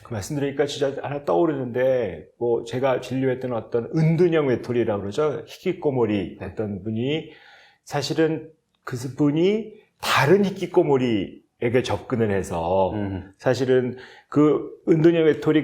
그 말씀 들으니까 진짜 하나 떠오르는데, 뭐, 제가 진료했던 어떤 은둔형 외톨이라고 그러죠. 히키코모리 네. 어떤 분이, 사실은 그분이 다른 히키코모리에게 접근을 해서, 사실은 그 은둔형 외톨이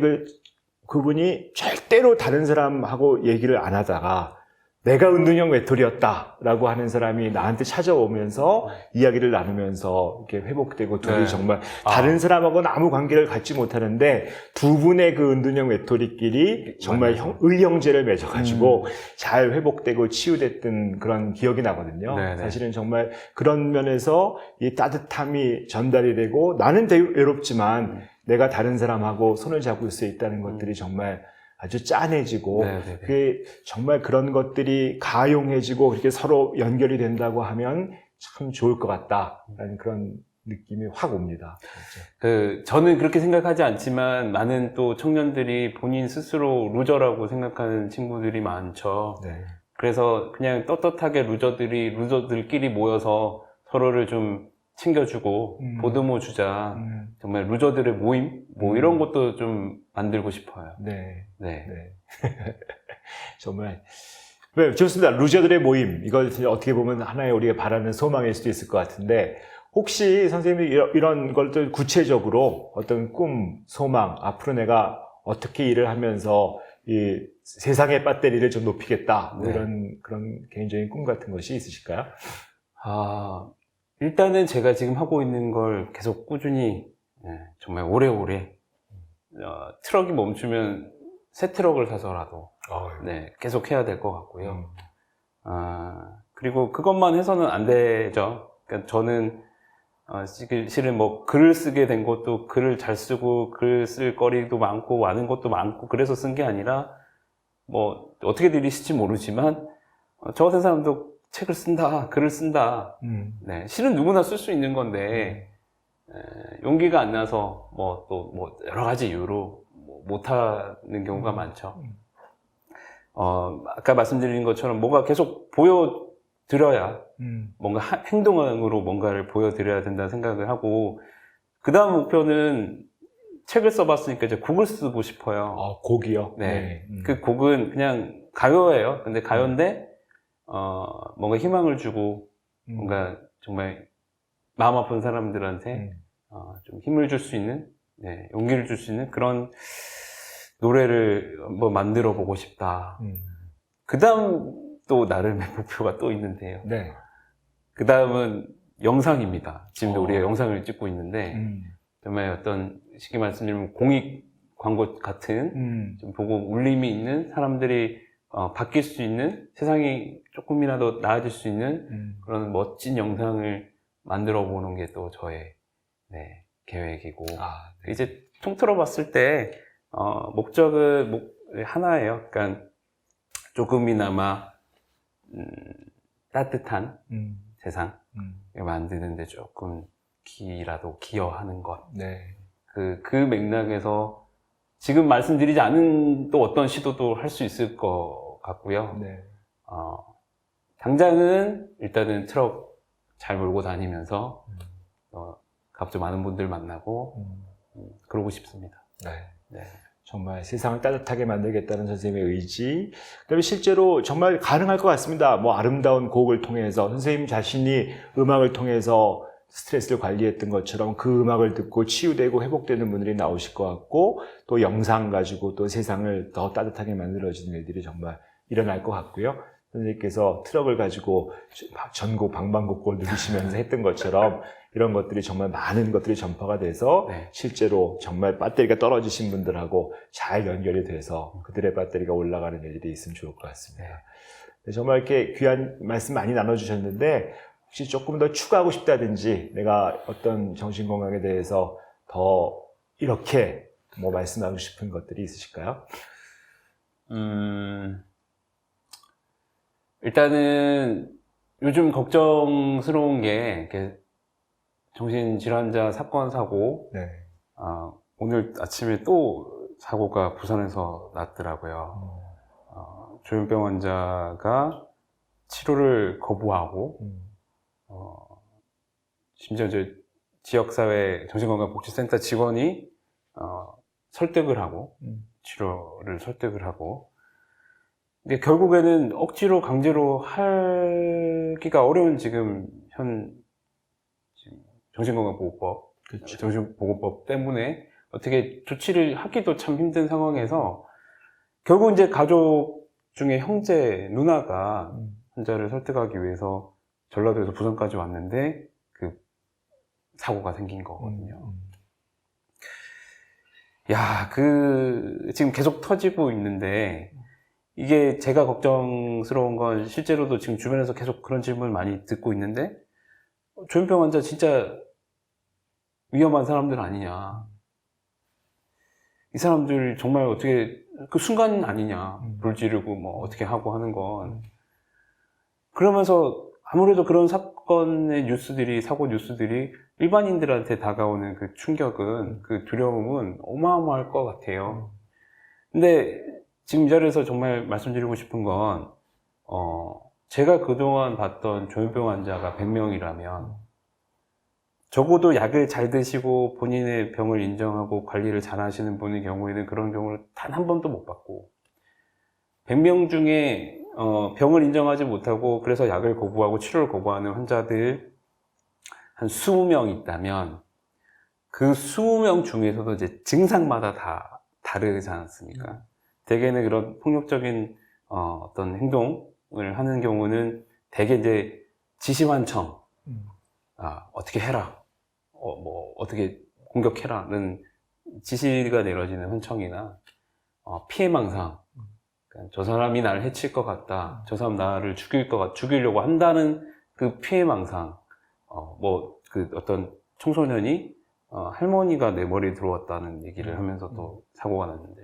그분이 절대로 다른 사람하고 얘기를 안 하다가, 내가 은둔형 외톨이였다라고 하는 사람이 나한테 찾아오면서 이야기를 나누면서 이렇게 회복되고 둘이 네. 정말 다른 사람하고는 아무 관계를 갖지 못하는데 두 분의 그 은둔형 외톨이끼리 정말 의형제를 맺어가지고 잘 회복되고 치유됐던 그런 기억이 나거든요. 네네. 사실은 정말 그런 면에서 이 따뜻함이 전달이 되고 나는 되게 외롭지만 내가 다른 사람하고 손을 잡을 수 있다는 것들이 정말 아주 짠해지고 네네네. 그게 정말 그런 것들이 가용해지고 그렇게 서로 연결이 된다고 하면 참 좋을 것 같다라는 그런 느낌이 확 옵니다. 저는 그렇게 생각하지 않지만 많은 또 청년들이 본인 스스로 루저라고 생각하는 친구들이 많죠. 네. 그래서 그냥 떳떳하게 루저들끼리 모여서 서로를 좀 챙겨주고 보듬어 주자. 정말 루저들의 모임? 뭐 이런 것도 좀 만들고 싶어요. 네. 네. 네. 정말. 네, 좋습니다. 루저들의 모임. 이걸 어떻게 보면 하나의 우리가 바라는 소망일 수도 있을 것 같은데, 혹시 선생님이 이런 걸 또 구체적으로 어떤 꿈, 소망, 앞으로 내가 어떻게 일을 하면서 이 세상의 배터리를 좀 높이겠다. 뭐 네. 이런 그런 개인적인 꿈 같은 것이 있으실까요? 일단은 제가 지금 하고 있는 걸 계속 꾸준히, 정말 오래오래, 트럭이 멈추면 새 트럭을 사서라도, 네, 계속 해야 될 것 같고요. 그리고 그것만 해서는 안 되죠. 그러니까 저는, 실은 뭐 글을 쓰게 된 것도 글을 잘 쓰고 글 쓸 거리도 많고 아는 것도 많고 그래서 쓴 게 아니라, 뭐, 어떻게 들리실지 모르지만, 저 같은 사람도 책을 쓴다, 글을 쓴다. 네, 실은 누구나 쓸 수 있는 건데, 용기가 안 나서, 여러 가지 이유로 못하는 경우가 많죠. 아까 말씀드린 것처럼 뭔가 계속 보여드려야, 뭔가 행동으로 뭔가를 보여드려야 된다는 생각을 하고, 그 다음 목표는 책을 써봤으니까 이제 곡을 쓰고 싶어요. 곡이요? 네. 그 곡은 그냥 가요예요. 근데 가요인데, 뭔가 희망을 주고, 뭔가 정말 마음 아픈 사람들한테 좀 힘을 줄 수 있는, 네, 용기를 줄 수 있는 그런 노래를 한번 만들어 보고 싶다. 그 다음 또 나름의 목표가 또 있는데요. 네. 그 다음은 영상입니다. 지금도 우리가 영상을 찍고 있는데, 정말 어떤 쉽게 말씀드리면 공익 광고 같은 좀 보고 울림이 있는 사람들이 바뀔 수 있는, 세상이 조금이라도 나아질 수 있는 그런 멋진 영상을 만들어 보는 게 또 저의 계획이고, 네. 이제 통틀어 봤을 때 목적은 하나예요. 그러니까 조금이나마 따뜻한 세상 만드는데 조금이라도 기여하는 것. 네. 그 맥락에서 지금 말씀드리지 않은 또 어떤 시도도 할 수 있을 것 같고요. 네. 당장은 일단은 트럭 잘 몰고 다니면서 갑자기 많은 분들 만나고 그러고 싶습니다. 네. 네. 정말 세상을 따뜻하게 만들겠다는 선생님의 의지, 그다음에 실제로 정말 가능할 것 같습니다. 뭐 아름다운 곡을 통해서 선생님 자신이 음악을 통해서 스트레스를 관리했던 것처럼 그 음악을 듣고 치유되고 회복되는 분들이 나오실 것 같고, 또 영상 가지고 또 세상을 더 따뜻하게 만들어지는 일들이 정말 일어날 것 같고요. 선생님께서 트럭을 가지고 전국 방방곡곡을 누비시면서 했던 것처럼 이런 것들이 정말 많은 것들이 전파가 돼서 실제로 정말 배터리가 떨어지신 분들하고 잘 연결이 돼서 그들의 배터리가 올라가는 일들이 있으면 좋을 것 같습니다. 정말 이렇게 귀한 말씀 많이 나눠주셨는데, 혹시 조금 더 추가하고 싶다든지 내가 어떤 정신건강에 대해서 더 이렇게 뭐 말씀하고 싶은 것들이 있으실까요? 일단은 요즘 걱정스러운 게 정신질환자 사건 사고, 오늘 아침에 또 사고가 부산에서 났더라고요. 조현병 환자가 치료를 거부하고 심지어 이제 지역사회 정신건강복지센터 직원이 설득을 하고 치료를 설득을 하고 근데 결국에는 억지로 강제로 하기가 어려운 지금 정신건강보호법, 그렇죠. 정신보건법 때문에 어떻게 조치를 하기도 참 힘든 상황에서 결국 이제 가족 중에 형제, 누나가 환자를 설득하기 위해서 전라도에서 부산까지 왔는데 그 사고가 생긴 거거든요. 야, 지금 계속 터지고 있는데 이게 제가 걱정스러운 건 실제로도 지금 주변에서 계속 그런 질문을 많이 듣고 있는데 조현병 환자 진짜 위험한 사람들 아니냐. 이 사람들 정말 어떻게 그 순간 아니냐. 불 지르고 뭐 어떻게 하고 하는 건. 그러면서 아무래도 그런 사건의 뉴스들이, 사고 뉴스들이 일반인들한테 다가오는 그 충격은, 그 두려움은 어마어마할 것 같아요. 근데 지금 이 자리에서 정말 말씀드리고 싶은 건, 제가 그동안 봤던 조현병 환자가 100명이라면, 적어도 약을 잘 드시고 본인의 병을 인정하고 관리를 잘 하시는 분의 경우에는 그런 경우를 단 한 번도 못 봤고, 100명 중에 병을 인정하지 못하고 그래서 약을 거부하고 치료를 거부하는 환자들 한 20명 있다면 그 20명 중에서도 이제 증상마다 다 다르지 않습니까? 대개는 그런 폭력적인 어떤 행동을 하는 경우는 대개 이제 지시환청, 어떻게 해라, 뭐 어떻게 공격해라는 지시가 내려지는 환청이나 피해망상, 그러니까 저 사람이 나를 해칠 것 같다, 저 사람 나를 죽이려고 한다는 그 피해망상, 그 어떤 청소년이 할머니가 내 머리에 들어왔다는 얘기를 하면서 또 사고가 났는데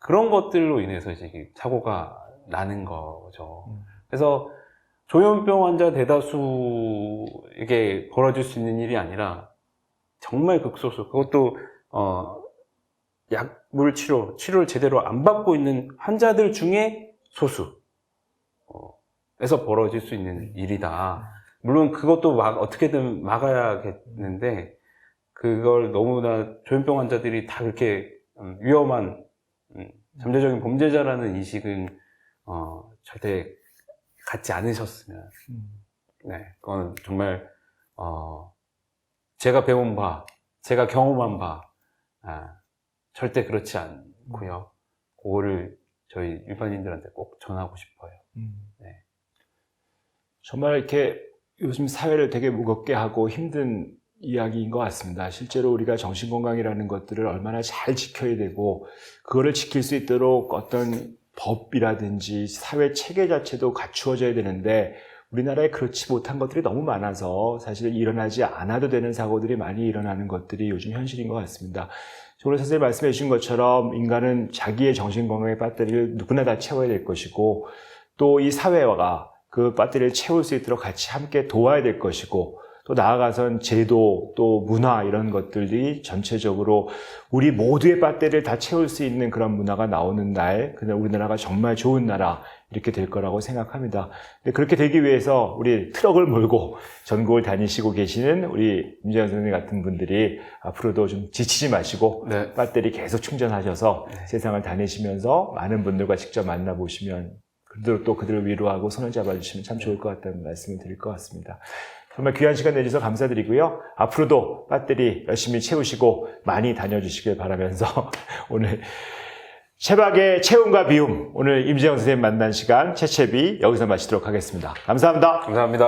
그런 것들로 인해서 이제 사고가 나는 거죠. 그래서 조현병 환자 대다수에게 벌어질 수 있는 일이 아니라 정말 극소수, 그것도 약물 치료를 제대로 안 받고 있는 환자들 중에 소수에서 벌어질 수 있는 일이다. 물론 그것도 어떻게든 막아야겠는데 그걸 너무나 조현병 환자들이 다 그렇게 위험한 잠재적인 범죄자라는 인식은 절대 갖지 않으셨으면 네, 그건 정말 제가 배운 바, 제가 경험한 바 절대 그렇지 않고요. 그거를 저희 일반인들한테 꼭 전하고 싶어요. 네. 정말 이렇게 요즘 사회를 되게 무겁게 하고 힘든 이야기인 것 같습니다. 실제로 우리가 정신건강이라는 것들을 얼마나 잘 지켜야 되고 그거를 지킬 수 있도록 어떤 법이라든지 사회 체계 자체도 갖추어져야 되는데 우리나라에 그렇지 못한 것들이 너무 많아서 사실 일어나지 않아도 되는 사고들이 많이 일어나는 것들이 요즘 현실인 것 같습니다. 오늘 선생님 말씀해 주신 것처럼 인간은 자기의 정신건강의 배터리를 누구나 다 채워야 될 것이고 또 이 사회가 그 배터리를 채울 수 있도록 같이 함께 도와야 될 것이고 또 나아가선 제도 또 문화 이런 것들이 전체적으로 우리 모두의 배터리를 다 채울 수 있는 그런 문화가 나오는 날 그냥 우리나라가 정말 좋은 나라 이렇게 될 거라고 생각합니다. 근데 그렇게 되기 위해서 우리 트럭을 몰고 전국을 다니시고 계시는 우리 임재현 선생님 같은 분들이 앞으로도 좀 지치지 마시고 네. 배터리 계속 충전하셔서 세상을 다니시면서 많은 분들과 직접 만나보시면 그들을 위로하고 손을 잡아주시면 참 좋을 것 같다는 말씀을 드릴 것 같습니다. 정말 귀한 시간 내주셔서 감사드리고요. 앞으로도 배터리 열심히 채우시고 많이 다녀주시길 바라면서 오늘 채박의 채움과 비움, 오늘 임재영 선생님 만난 시간 채채비 여기서 마치도록 하겠습니다. 감사합니다. 감사합니다.